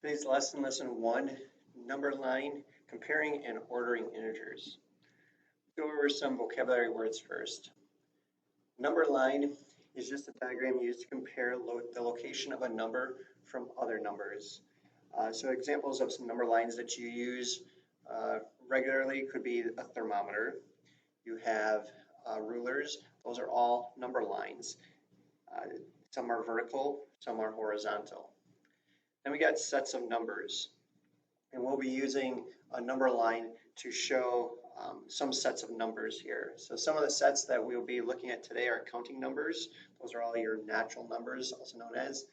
Today's lesson, lesson 1, number line, comparing and ordering integers. Go over some vocabulary words first. Number line is just a diagram used to compare the location of a number from other numbers. So examples of some number lines that you use regularly could be a thermometer. You have rulers. Those are all number lines. Some are vertical, some are horizontal. Then we got sets of numbers, and we'll be using a number line to show some sets of numbers here. So some of the sets that we'll be looking at today are counting numbers. Those are all your natural numbers, also known as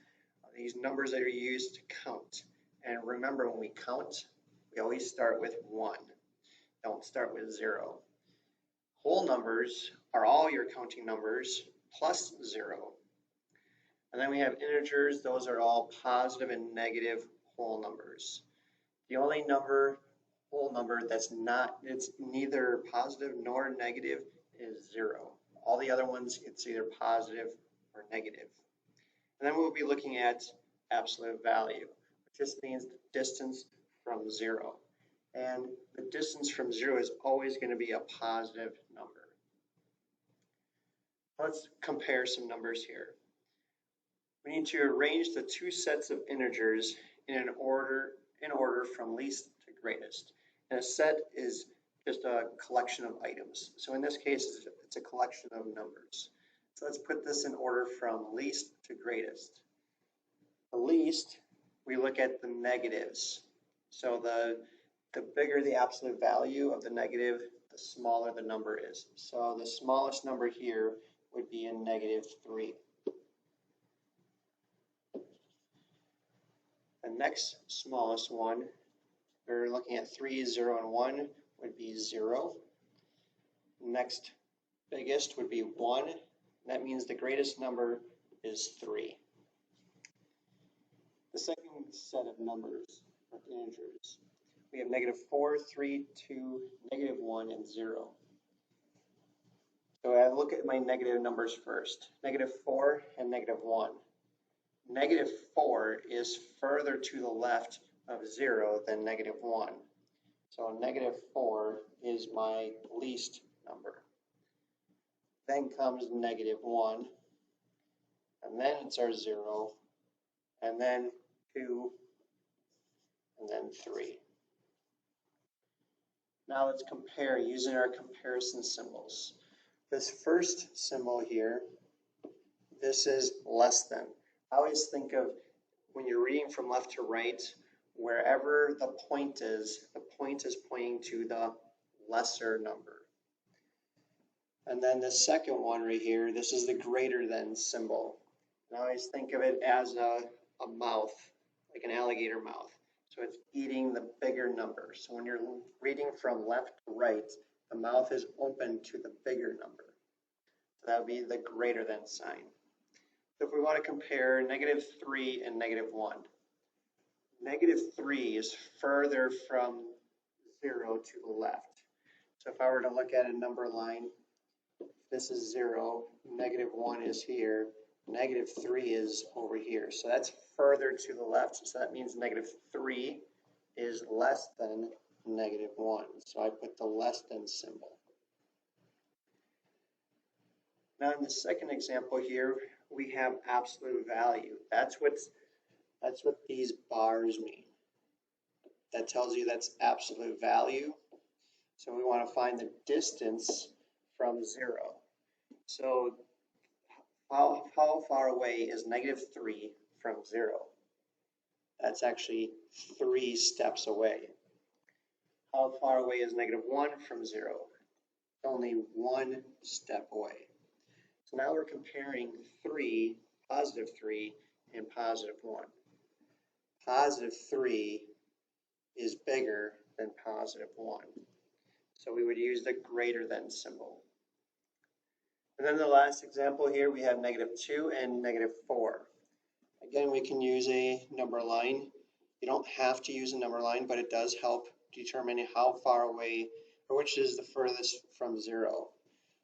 these numbers that are used to count. And remember, when we count, we always start with 1. Don't start with 0. Whole numbers are all your counting numbers plus 0. And then we have integers. Those are all positive and negative whole numbers. The only whole number that's it's neither positive nor negative is 0. All the other ones, it's either positive or negative. And then we'll be looking at absolute value, which just means the distance from 0. And the distance from 0 is always going to be a positive number. Let's compare some numbers here. We need to arrange the two sets of integers in order from least to greatest. And a set is just a collection of items. So in this case, it's a collection of numbers. So let's put this in order from least to greatest. The least, we look at the negatives. So the bigger the absolute value of the negative, the smaller the number is. So the smallest number here would be a -3. The next smallest one, we're looking at 3, 0, and 1, would be 0. Next biggest would be 1. That means the greatest number is 3. The second set of numbers, or integers, we have -4, 3, 2, -1, and 0. So I look at my negative numbers first, -4 and -1. -4 is further to the left of 0 than -1. So -4 is my least number. Then comes -1, and then it's our 0, and then 2, and then 3. Now let's compare using our comparison symbols. This first symbol here, this is less than. I always think of when you're reading from left to right, wherever the point is pointing to the lesser number. And then the second one right here, this is the greater than symbol. And I always think of it as a mouth, like an alligator mouth. So it's eating the bigger number. So when you're reading from left to right, the mouth is open to the bigger number. So that would be the greater than sign. So if we want to compare -3 and -1, -3 is further from 0 to the left. So if I were to look at a number line, this is 0, -1 is here, -3 is over here. So that's further to the left. So that means -3 is less than -1. So I put the less than symbol. Now in the second example here, we have absolute value. That's what these bars mean. That tells you that's absolute value. So we want to find the distance from 0. So how far away is -3 from 0? That's actually 3 steps away. How far away is -1 from 0? Only 1 step away. So now we're comparing 3, +3, and +1. +3 is bigger than +1. So we would use the greater than symbol. And then the last example here, we have -2 and -4. Again, we can use a number line. You don't have to use a number line, but it does help determine how far away, or which is the furthest from 0.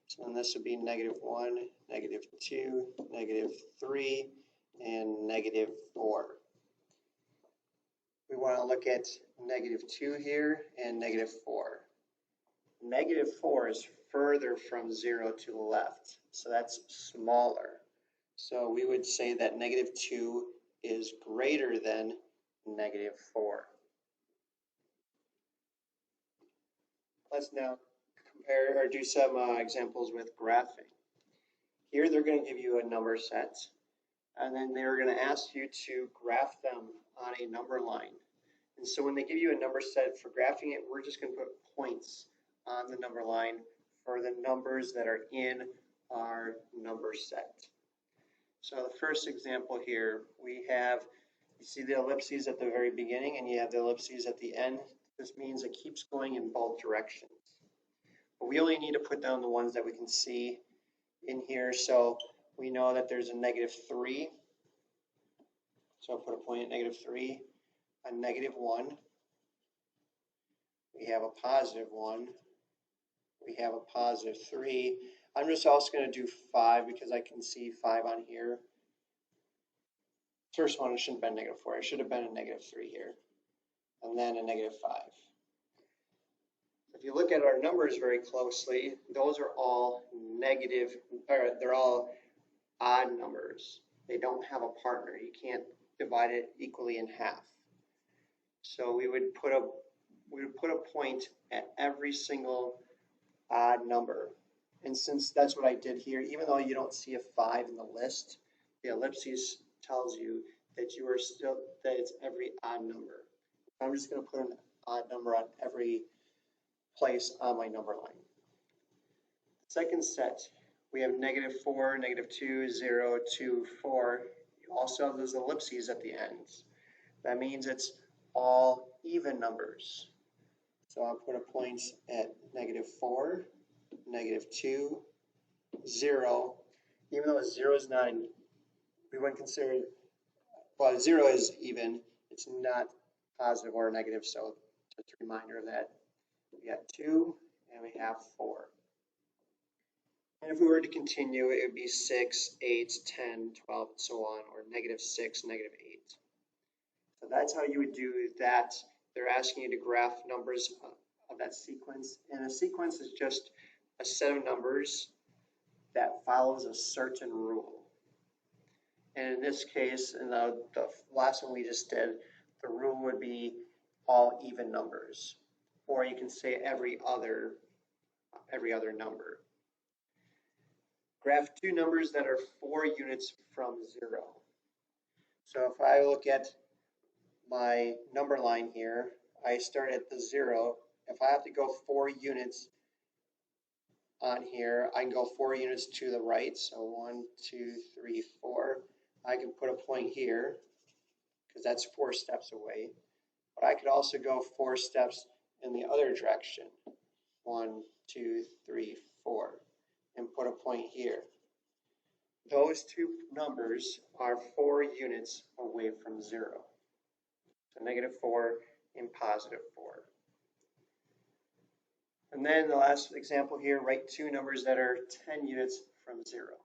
So then this would be -1, -2, -3, and -4. we want to look at -2 here and -4. -4 is further from 0 to the left, so that's smaller. So we would say that -2 is greater than -4. Let's now compare or do some examples with graphing. Here they're going to give you a number set, and then they're going to ask you to graph them on a number line. And so when they give you a number set for graphing it, we're just going to put points on the number line for the numbers that are in our number set. So the first example here, we have, you see the ellipses at the very beginning and you have the ellipses at the end. This means it keeps going in both directions. But we only need to put down the ones that we can see in here. So we know that there's a -3. So I'll put a point at -3, a -1. We have a +1. We have a +3. I'm just also going to do 5 because I can see 5 on here. First one, it shouldn't have been -4. It should have been a -3 here. And then a -5. If you look at our numbers very closely, those are all negative, or they're all odd numbers. They don't have a partner. You can't divide it equally in half. So we would put a point at every single odd number. And since that's what I did here, even though you don't see a 5 in the list, the ellipses tells you that you are still, that it's every odd number. I'm just going to put an odd number on every place on my number line. Second set, we have -4, -2, 0, 2, 4. You also have those ellipses at the ends. That means it's all even numbers. So I'll put a point at -4, -2, 0. Even though 0 is not, we wouldn't consider, well, 0 is even, it's not positive or negative, so just a reminder of that. We got 2 and we have 4. And if we were to continue, it would be 6, 8, 10, 12, and so on, or -6, -8. So that's how you would do that. They're asking you to graph numbers of that sequence. And a sequence is just a set of numbers that follows a certain rule. And in this case, in the last one we just did, the rule would be all even numbers. Or you can say every other number. Graph two numbers that are 4 units from 0. So if I look at my number line here, I start at the 0. If I have to go 4 units on here, I can go 4 units to the right. So 1, 2, 3, 4. I can put a point here because that's 4 steps away. But I could also go 4 steps in the other direction. 1, 2, 3, 4. And put a point here. Those two numbers are 4 units away from 0. So -4 and +4. And then the last example here, write 2 numbers that are 10 units from 0.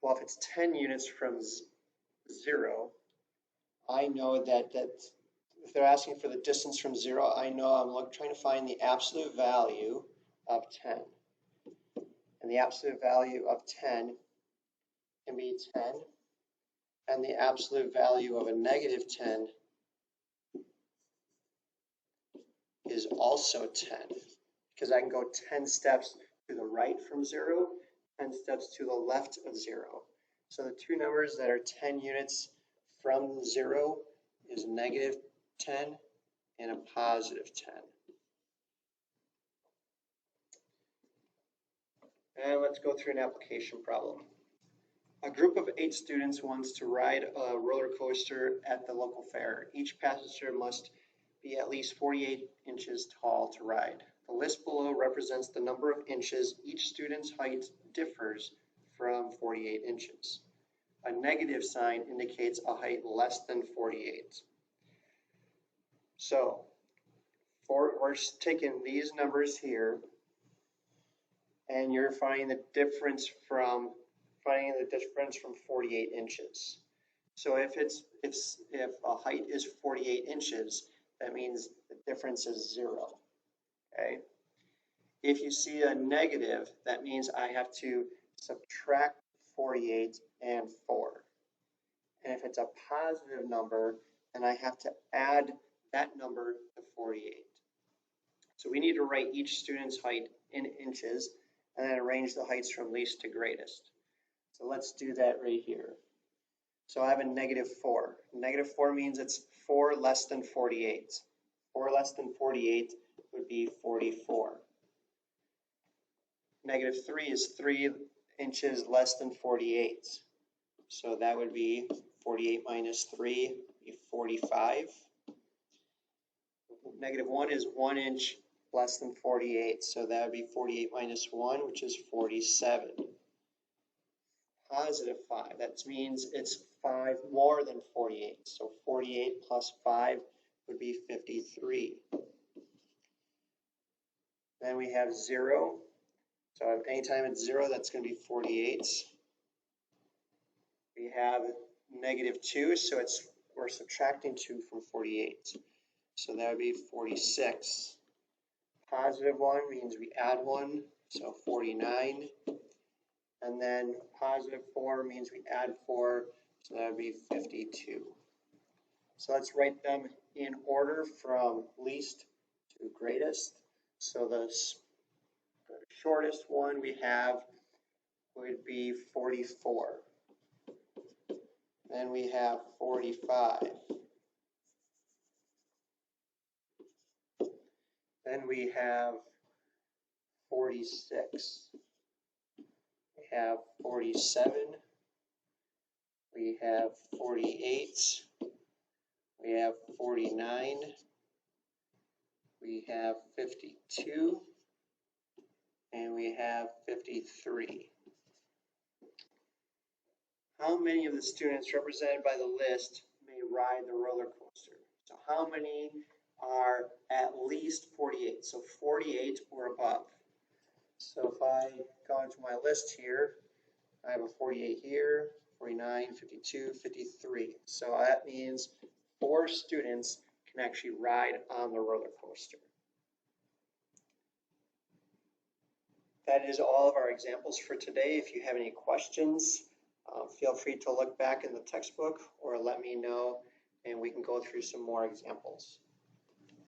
Well, if it's 10 units from 0, I know that if they're asking for the distance from 0, I know I'm trying to find the absolute value of 10. And the absolute value of 10 can be 10. And the absolute value of a -10 is also 10. Because I can go 10 steps to the right from 0, 10 steps to the left of 0. So the 2 numbers that are 10 units from 0 is -10 and a +10. And let's go through an application problem. A group of 8 students wants to ride a roller coaster at the local fair. Each passenger must be at least 48 inches tall to ride. The list below represents the number of inches each student's height differs from 48 inches. A negative sign indicates a height less than 48. So we're taking these numbers here, and you're finding the difference from 48 inches. So if a height is 48 inches, that means the difference is 0. Okay. If you see a negative, that means I have to subtract 48 and 4. And if it's a positive number, then I have to add that number to 48. So we need to write each student's height in inches and then arrange the heights from least to greatest. So let's do that right here. So I have a -4. -4 means it's 4 less than 48. 4 less than 48 would be 44. -3 is 3 inches less than 48. So that would be 48 minus 3 would be 45. -1 is 1 inch less than 48. So that would be 48 minus 1, which is 47. +5, that means it's 5 more than 48. So 48 plus 5 would be 53. Then we have 0. So anytime it's 0, that's going to be 48. We have -2, so we're subtracting 2 from 48. So that would be 46. +1 means we add 1, so 49. And then +4 means we add 4, so that would be 52. So let's write them in order from least to greatest. So the shortest one we have would be 44. Then we have 45. Then we have 46. We have 47. We have 48. We have 49. We have 52. And we have 53. How many of the students represented by the list may ride the roller coaster? So how many are at least 48? So 48 or above. So if I go into my list here, I have a 48 here, 49, 52, 53. So that means 4 students can actually ride on the roller coaster. That is all of our examples for today. If you have any questions, feel free to look back in the textbook or let me know and we can go through some more examples.